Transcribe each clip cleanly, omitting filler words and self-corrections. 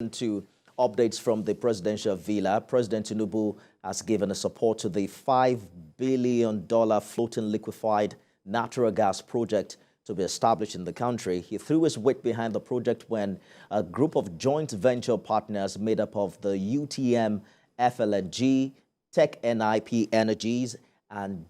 To updates from the presidential villa, President Tinubu has given a support to the $5 billion floating liquefied natural gas project to be established in the country. He threw his weight behind the project when a group of joint venture partners made up of the UTM FLNG, TECHNIP Energies, and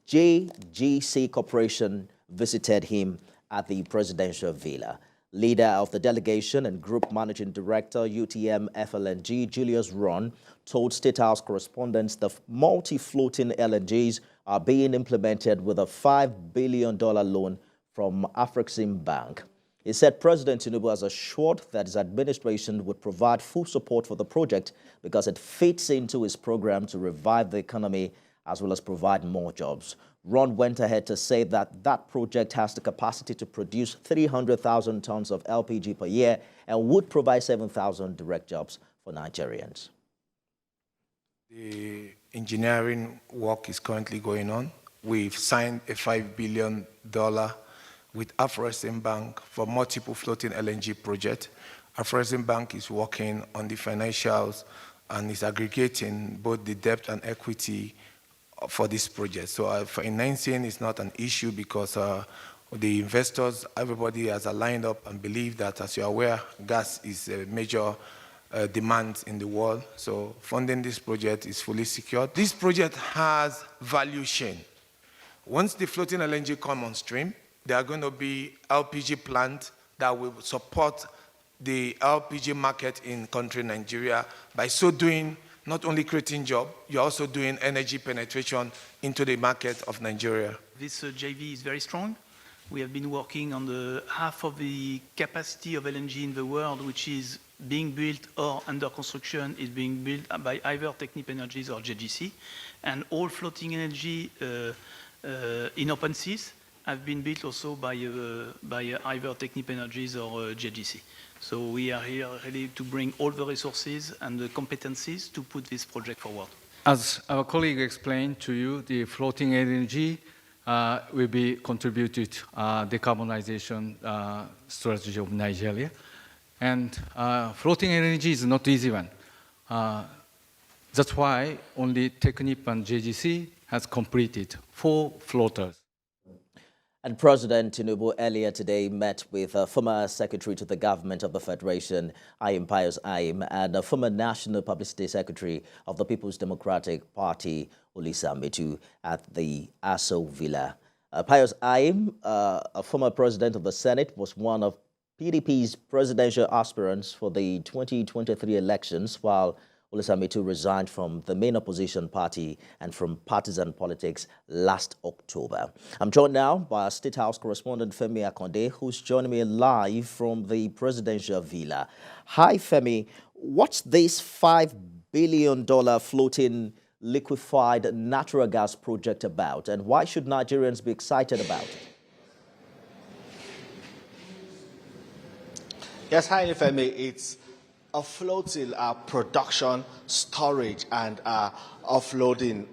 JGC Corporation visited him at the presidential villa. Leader of the delegation and Group Managing Director, UTM FLNG, Julius Rone, told State House correspondents the multi-floating LNGs are being implemented with a $5 billion loan from AFRIEXIM Bank. He said President Tinubu has assured that his administration would provide full support for the project because it fits into his program to revive the economy as well as provide more jobs. Ron went ahead to say that that project has the capacity to produce 300,000 tons of LPG per year and would provide 7,000 direct jobs for Nigerians. The engineering work is currently going on. We've signed a $5 billion with AFRIEXIM Bank for multiple floating LNG projects. AFRIEXIM Bank is working on the financials and is aggregating both the debt and equity for this project. So financing is not an issue because the investors, everybody has aligned up and believe that, as you're aware, gas is a major demand in the world. So funding this project is fully secured. This project has value chain. Once the floating LNG come on stream, there are going to be LPG plants that will support the LPG market in country Nigeria. By so doing, not only creating jobs, you're also doing energy penetration into the market of Nigeria. This JV is very strong. We have been working on the half of the capacity of LNG in the world, which is being built or under construction, is being built by either TECHNIP Energies or JGC. And all floating energy in open seas have been built also by either TECHNIP Energies or JGC. So we are here ready to bring all the resources and the competencies to put this project forward. As our colleague explained to you, the floating energy will be contributed to decarbonization strategy of Nigeria. And floating energy is not easy one. That's why only TECHNIP and JGC has completed 4 floaters. And President Tinubu earlier today met with former Secretary to the Government of the Federation, Pius Ayim, and former National Publicity Secretary of the People's Democratic Party, Olisa Metu, at the Aso Villa. Pius Ayim, a former President of the Senate, was one of PDP's presidential aspirants for the 2023 elections, while Olisa Metu resigned from the main opposition party and from partisan politics last October. I'm joined now by our State House correspondent Femi Akonde, who's joining me live from the presidential villa. Hi, Femi. What's this $5 billion floating liquefied natural gas project about, and why should Nigerians be excited about it? Yes, hi, Femi. It's a floating production, storage, and offloading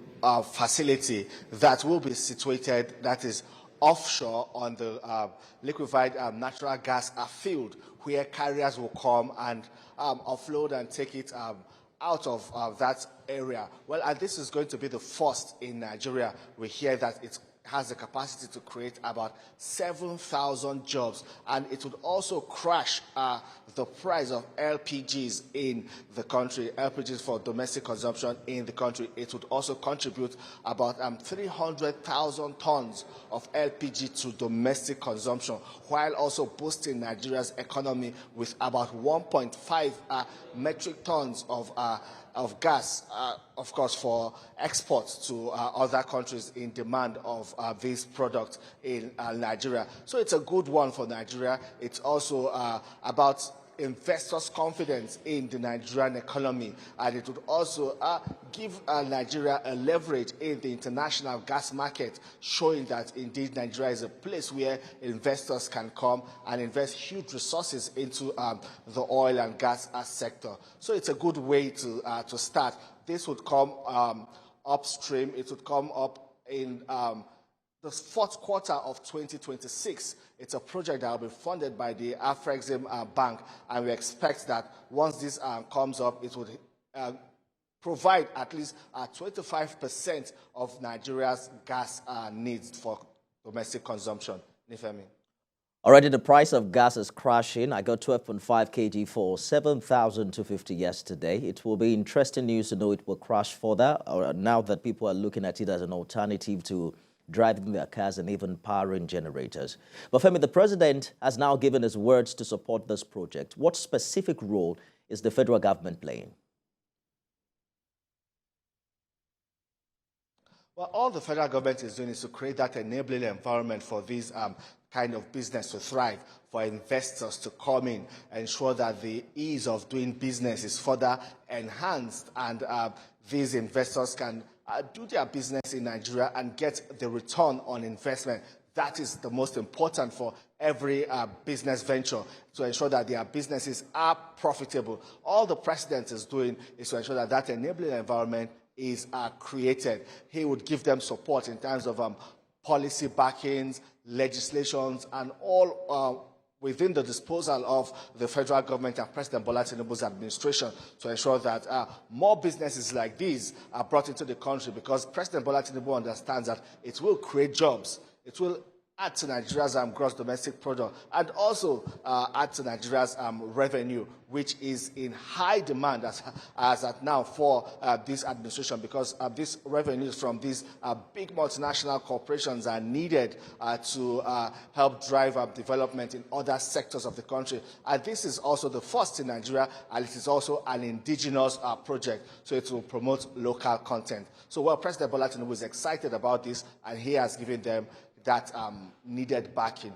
facility that will be situated, that is offshore on the liquefied natural gas field, where carriers will come and offload and take it out of that area. Well, and this is going to be the first in Nigeria. We hear that it has the capacity to create about 7,000 jobs, and it would also crash the price of LPGs in the country, LPGs for domestic consumption in the country. It would also contribute about 300,000 tons of LPG to domestic consumption, while also boosting Nigeria's economy with about 1.5 metric tons of gas, of course, for exports to other countries in demand of these products in Nigeria. So it's a good one for Nigeria. It's also about investors' confidence in the Nigerian economy, and it would also give Nigeria a leverage in the international gas market, showing that indeed Nigeria is a place where investors can come and invest huge resources into the oil and gas sector. So it's a good way to start. This would come upstream. It would come up in the fourth quarter of 2026. It's a project that will be funded by the AFRIEXIM Bank, and we expect that once this comes up, it would provide at least 25% of Nigeria's gas needs for domestic consumption. Nifemi. Already the price of gas is crashing. I got 12.5 kg for 7,250 yesterday. It will be interesting news to know it will crash further now that people are looking at it as an alternative to driving their cars and even powering generators. But Femi, the president has now given his words to support this project. What specific role is the federal government playing? Well, all the federal government is doing is to create that enabling environment for these kind of business to thrive, for investors to come in, ensure that the ease of doing business is further enhanced, and these investors can do their business in Nigeria and get the return on investment. That is the most important for every business venture, to ensure that their businesses are profitable. All the president is doing is to ensure that that enabling environment is created. He would give them support in terms of policy backings, legislations, and all within the disposal of the federal government and President Bola Tinubu's administration, to ensure that more businesses like these are brought into the country, because President Bola Tinubu understands that it will create jobs, it will add to Nigeria's gross domestic product, and also add to Nigeria's revenue, which is in high demand as at now for this administration, because these revenues from these big multinational corporations are needed to help drive up development in other sectors of the country. And this is also the first in Nigeria, and it is also an indigenous project, so it will promote local content. So, well, President Bola Tinubu is excited about this, and he has given them that needed backing.